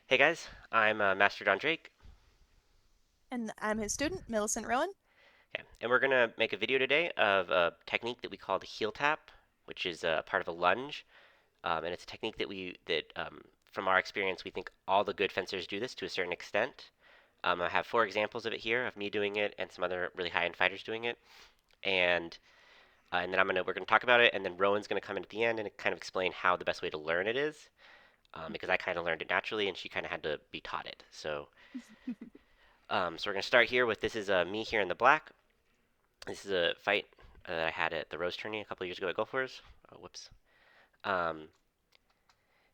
Hey guys, I'm Master John Drake, And I'm his student, Millicent Rowan. yeah, and we're gonna make a video today of a technique that we call the heel tap, which is a part of a lunge, and it's a technique from our experience, we think all the good fencers do this to a certain extent. I have four examples of it here, of me doing it and some other really high-end fighters doing it, and and then we're gonna talk about it, and then Rowan's gonna come in at the end and kind of explain how the best way to learn it is, because I kind of learned it naturally, and she kind of had to be taught it. So we're gonna start here with this is me here in the black. This is a fight that I had at the Rose Tourney a couple years ago at Gulfers. Oh, whoops. Um,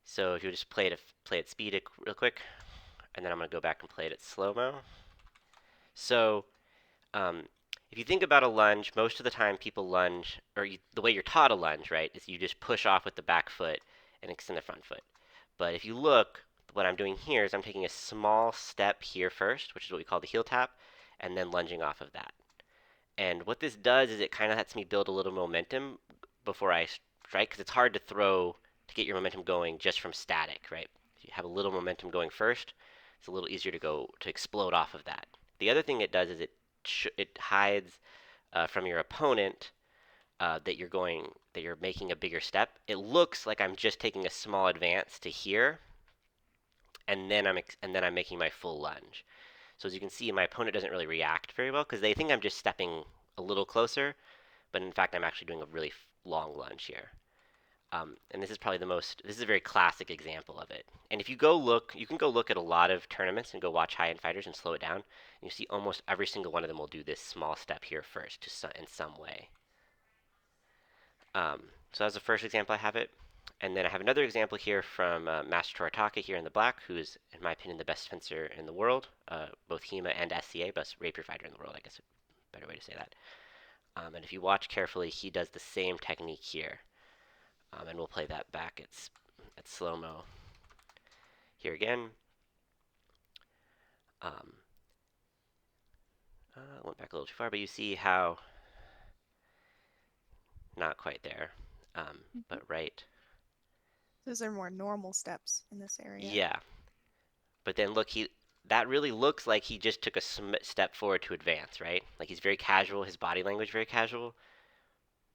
so if you just play it speed real quick, and then I'm gonna go back and play it at slow mo. So um, if you think about a lunge, most of the time people lunge, the way you're taught a lunge, right, is you just push off with the back foot and extend the front foot. But if you look, what I'm doing here is I'm taking a small step here first, which is what we call the heel tap, and then lunging off of that. And what this does is it kind of lets me build a little momentum before I strike, because it's hard to get your momentum going just from static, right? If you have a little momentum going first, it's a little easier to explode off of that. The other thing it does is it hides from your opponent that you're making a bigger step. It looks like I'm just taking a small advance to here, and then I'm making my full lunge. So as you can see, my opponent doesn't really react very well because they think I'm just stepping a little closer, but in fact, I'm actually doing a really long lunge here. And this is a very classic example of it. And if you go look, you can go look at a lot of tournaments and go watch high-end fighters and slow it down. And you see almost every single one of them will do this small step here first in some way. So that's the first example I have it. And then I have another example here from Master Toritaka here in the black, who is, in my opinion, the best fencer in the world, both HEMA and SCA, best rapier fighter in the world, I guess a better way to say that. And if you watch carefully, he does the same technique here. And we'll play that back at slow-mo here again. Um, went back a little too far, but you see how not quite there, Mhm. but right. Those are more normal steps in this area. Yeah, but then look, that really looks like he just took a step forward to advance, right? Like he's very casual, his body language very casual.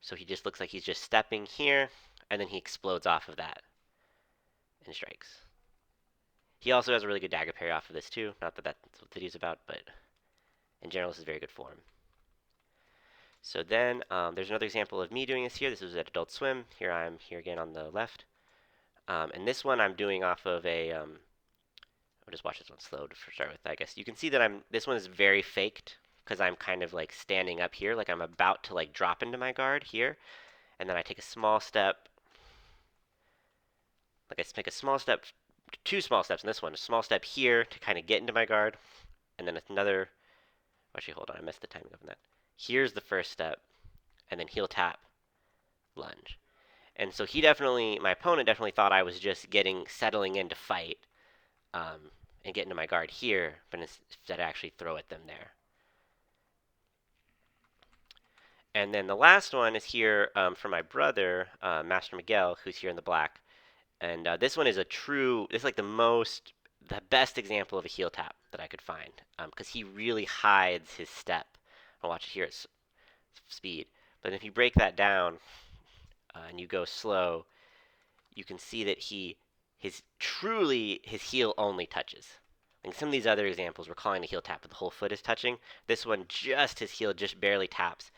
So he just looks like he's just stepping here, and then he explodes off of that and strikes. He also has a really good dagger parry off of this too. Not that that's what the video's about, but in general, this is very good form. So then there's another example of me doing this here. This was at Adult Swim. Here I'm here again on the left. And this one I'm doing off of I'll just watch this one slow to start with, I guess. You can see that this one is very faked because I'm kind of like standing up here, like I'm about to like drop into my guard here. And then I take a small step, like I take a small step, two small steps in this one, a small step here to kind of get into my guard. And then another, actually, hold on, I missed the timing of that. Here's the first step, and then heel tap, lunge. And so my opponent definitely thought I was just settling in to fight, and get into my guard here, but instead I actually throw at them there. And then the last one is here for my brother, Master Miguel, who's here in the black. And this one is this is like the best example of a heel tap that I could find, because he really hides his step. I'll watch it here at speed. But if you break that down and you go slow, you can see that his heel only touches. Like some of these other examples, we're calling the heel tap, but the whole foot is touching. This one, just his heel just barely taps,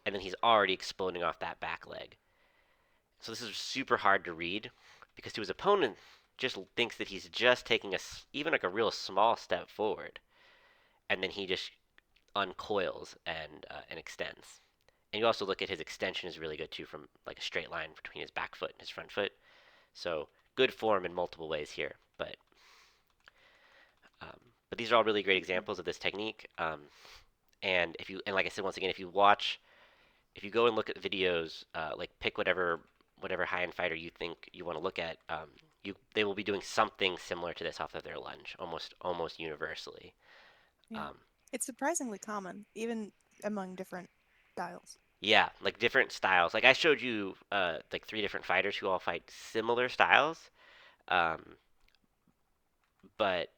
and then he's already exploding off that back leg. So this is super hard to read because to his opponent, just thinks that he's just taking even like a real small step forward, and then he just uncoils and extends. And you also look at his extension is really good too, from like a straight line between his back foot and his front foot. So good form in multiple ways here. Um, but these are all really great Mhm. examples of this technique. And like I said once again, if you go and look at videos, like pick whatever high-end fighter you think you want to look at, they will be doing something similar to this off of their lunge, almost universally. Yeah. Um, It's surprisingly common, even among different styles. yeah, like different styles. Like I showed you, like three different fighters who all fight similar styles. Um, But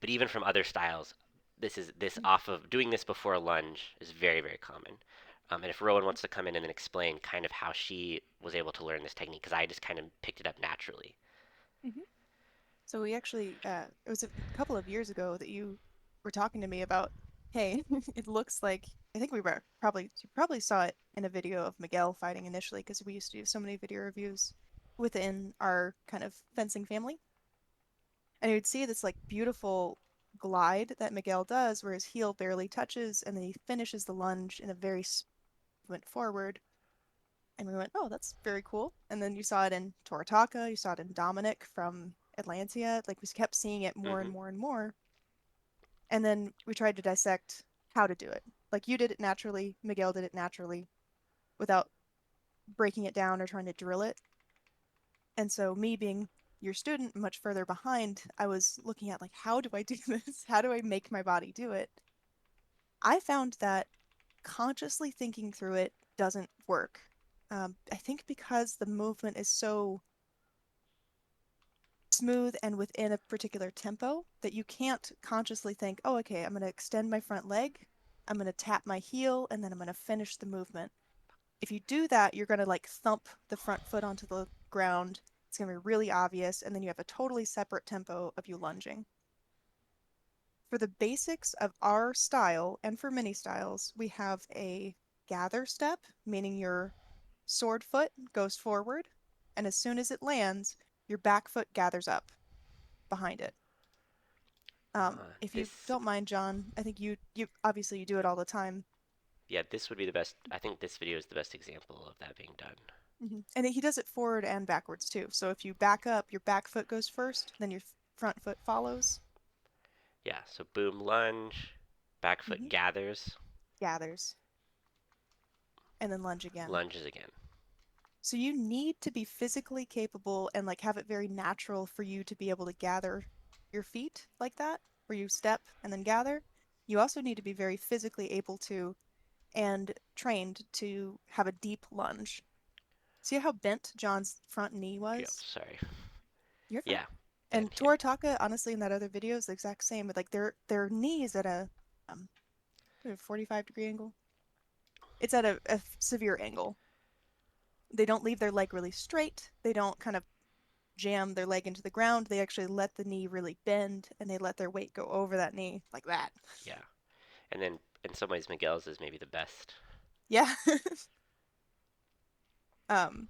even from other styles, this off of doing this before a lunge is very, very common. And if Rowan wants to come in and then explain kind of how she was able to learn this technique, because I just kind of picked it up naturally. Hmm. So we actually, it was a couple of years ago that you were talking to me about, hey, it looks like, I think we were probably, you probably saw it in a video of Miguel fighting initially because we used to do so many video reviews within our kind of fencing family. And you'd see this like beautiful glide that Miguel does where his heel barely touches and then he finishes the lunge in a very went forward. And we went, oh, that's very cool. And then you saw it in Toritaka, you saw it in Dominic from Atlantia. Like we kept seeing it more and Hmm. more and more. And then we tried to dissect how to do it. Like you did it naturally, Miguel did it naturally without breaking it down or trying to drill it. And so me being your student much further behind, I was looking at like, how do I do this? How do I make my body do it? I found that consciously thinking through it doesn't work. I think because the movement is so smooth and within a particular tempo that you can't consciously think, oh, okay, I'm going to extend my front leg, I'm going to tap my heel, and then I'm going to finish the movement. If you do that, you're going to like thump the front foot onto the ground. It's going to be really obvious, and then you have a totally separate tempo of you lunging. For the basics of our style and for many styles, we have a gather step, meaning your sword foot goes forward, and as soon as it lands, your back foot gathers up behind it. If you This, don't mind, John, I think you obviously you do it all the time. yeah, this would be the best. I think this video is the best example of that being done. And he does it forward and backwards too. So if you back up, your back foot goes first, then your front foot follows. Yeah, so boom, lunge, back foot Hmm. gathers, Gathers, and then lunge again. lunges again. So you need to be physically capable and like have it very natural for you to be able to gather your feet like that, where you step and then gather. You also need to be very physically able to and trained to have a deep lunge. See how bent John's front knee Yep, was? sorry. You're fine. Yeah, and And yeah, Toritaka, honestly, in that other video is the exact same, but like their knee is at um a 45-degree angle. It's at a severe angle. They don't leave their leg really straight. They don't kind of jam their leg into the ground. They actually let the knee really bend and they let their weight go over that knee like that. yeah. And then in some ways, Miguel's is maybe the best. Yeah. um,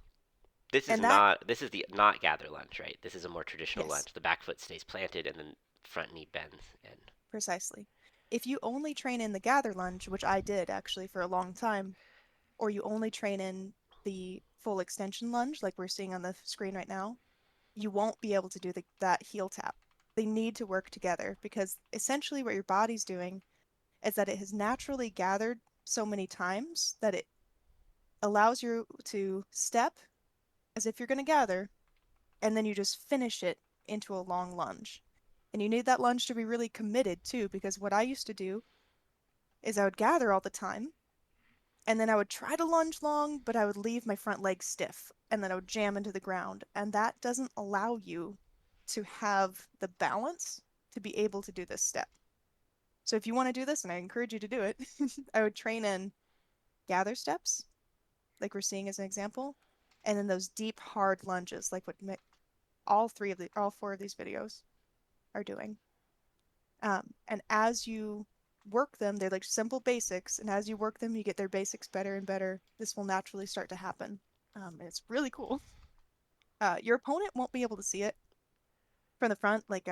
This is and that, not. This is the not gather lunge, right? This is a more traditional yes, lunge. The back foot stays planted and then front knee bends. And precisely. If you only train in the gather lunge, which I did actually for a long time, or you only train in the full extension lunge, like we're seeing on the screen right now, you won't be able to do that heel tap. They need to work together because essentially what your body's doing is that it has naturally gathered so many times that it allows you to step as if you're going to gather, and then you just finish it into a long lunge. And you need that lunge to be really committed too, because what I used to do is I would gather all the time, and then I would try to lunge long, but I would leave my front leg stiff, and then I would jam into the ground. And that doesn't allow you to have the balance to be able to do this step. So if you want to do this, and I encourage you to do it, I would train in gather steps, like we're seeing as an example, and then those deep, hard lunges, like what all four of these videos are doing. And as you work them, they're like simple basics, and as you work them, you get their basics better and better. This will naturally start to happen, and it's really cool. Your opponent won't be able to see it from the front, like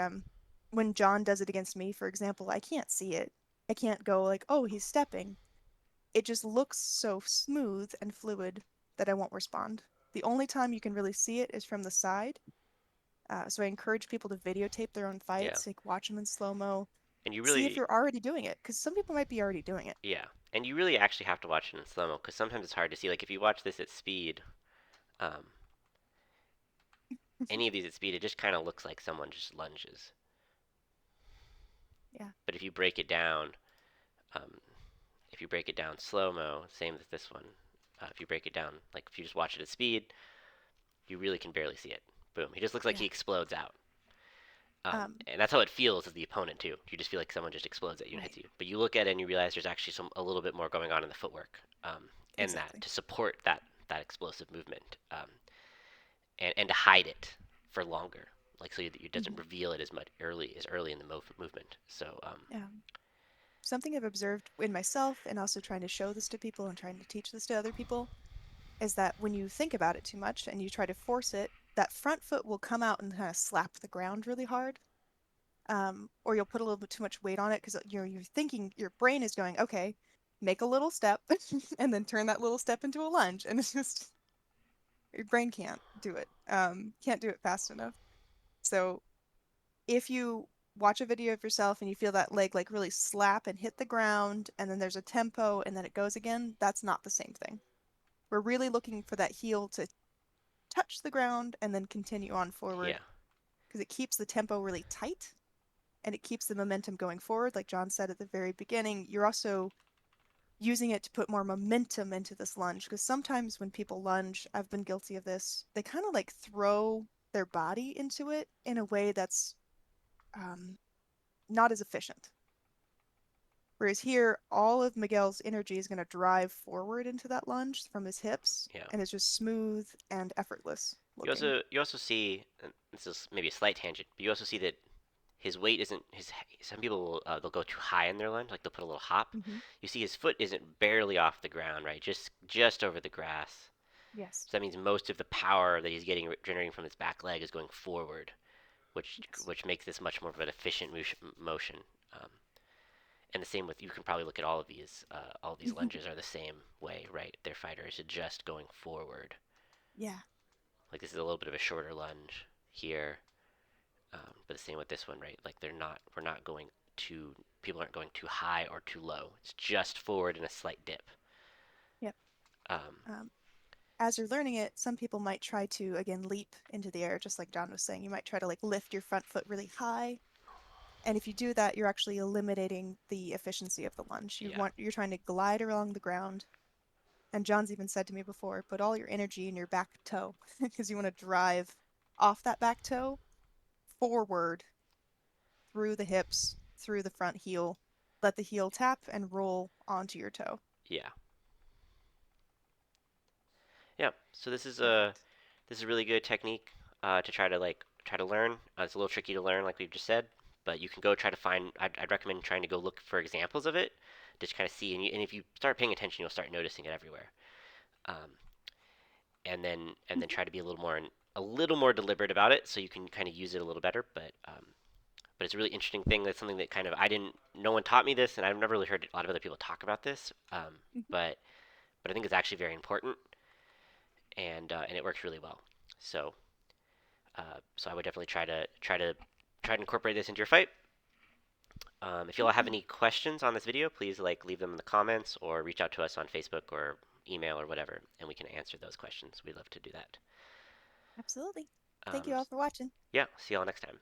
when John does it against me, for example, I can't see it. I can't go like, oh, he's stepping. It just looks so smooth and fluid that I won't respond. The only time you can really see it is from the side. So I encourage people to videotape their own yeah, fights, like watch them in slow mo, and you see if really, you're already doing it, because some people might be already doing it. yeah, and you really actually have to watch it in slow mo because sometimes it's hard to see. Like if you watch this at speed, um, any of these at speed, it just kind of looks like someone just lunges. Yeah, But um, if you break it down slow mo, same with this one. If you break it down, like if you just watch it at speed, you really can barely see it. Boom, he just looks like yeah. he explodes out. Um, And that's how it feels as the opponent too. You just feel like someone just explodes at you and right. hits you. But you look at it and you realize there's actually a little bit more going on in the footwork, and that Exactly. to support that explosive movement, and to hide it for longer, like so that it doesn't Hmm. reveal it as early in the movement. So Yeah. Something I've observed in myself and also trying to show this to people and trying to teach this to other people is that when you think about it too much and you try to force it, that front foot will come out and kind of slap the ground really hard. Or you'll put a little bit too much weight on it because you're thinking your brain is going, okay, make a little step and then turn that little step into a lunge. And it's just your brain can't do it. Can't do it fast enough. So if you watch a video of yourself and you feel that leg like really slap and hit the ground and then there's a tempo and then it goes again, that's not the same thing. We're really looking for that heel to touch the ground and then continue on yeah, forward because it keeps the tempo really tight and it keeps the momentum going forward. Like John said at the very beginning, you're also using it to put more momentum into this lunge because sometimes when people lunge, I've been guilty of this, they kind of like throw their body into it in a way that's um, not as efficient. Whereas here, all of Miguel's energy is going to drive forward into that lunge from his hips, yeah. and it's just smooth and effortless You looking. also you also see, and this is maybe a slight tangent, but you also see that his weight isn't his. Some people will they'll go too high in their lunge, like they'll put a little hop. Hmm. You see his foot isn't barely off the ground, right? Just over the grass. Yes. So that means most of the power that he's getting generating from his back leg is going forward, which Yes. which makes this much more of an efficient motion. Um, and the same with, you can probably look at all of these lunges are the same way, right? Their fighters are just going forward. Yeah. Like this is a little bit of a shorter lunge here, but the same with this one, right? Like we're not going too, people aren't going too high or too low. It's just forward and a slight dip. Yep. Um, Um, as you're learning it, some people might try to again leap into the air, just like John was saying. You might try to like lift your front foot really high, and if you do that, you're actually eliminating the efficiency of the lunge. yeah, You're trying to glide along the ground. And John's even said to me before, put all your energy in your back toe because you want to drive off that back toe forward through the hips, through the front heel. Let the heel tap and roll onto your toe. yeah, yeah. So Perfect. this is a really good technique to try to learn. It's a little tricky to learn, like we've just said, but you can go try to find. I'd recommend trying to go look for examples of it, just kind of see. And if you start paying attention, you'll start noticing it everywhere. Um, and then try to be a little more deliberate about it, so you can kind of use it a little better. But it's a really interesting thing. That's something that kind of I didn't. No one taught me this, and I've never really heard a lot of other people talk about this. Mm-hmm. But I think it's actually very important, and it works really well. So so I would definitely try to incorporate this into your fight. If you all have Mm-hmm. any questions on this video, please like leave them in the comments or reach out to us on Facebook or email or whatever, and we can answer those questions. We'd love to do that. Absolutely. Thank Um, you all for watching. yeah, see y'all next time.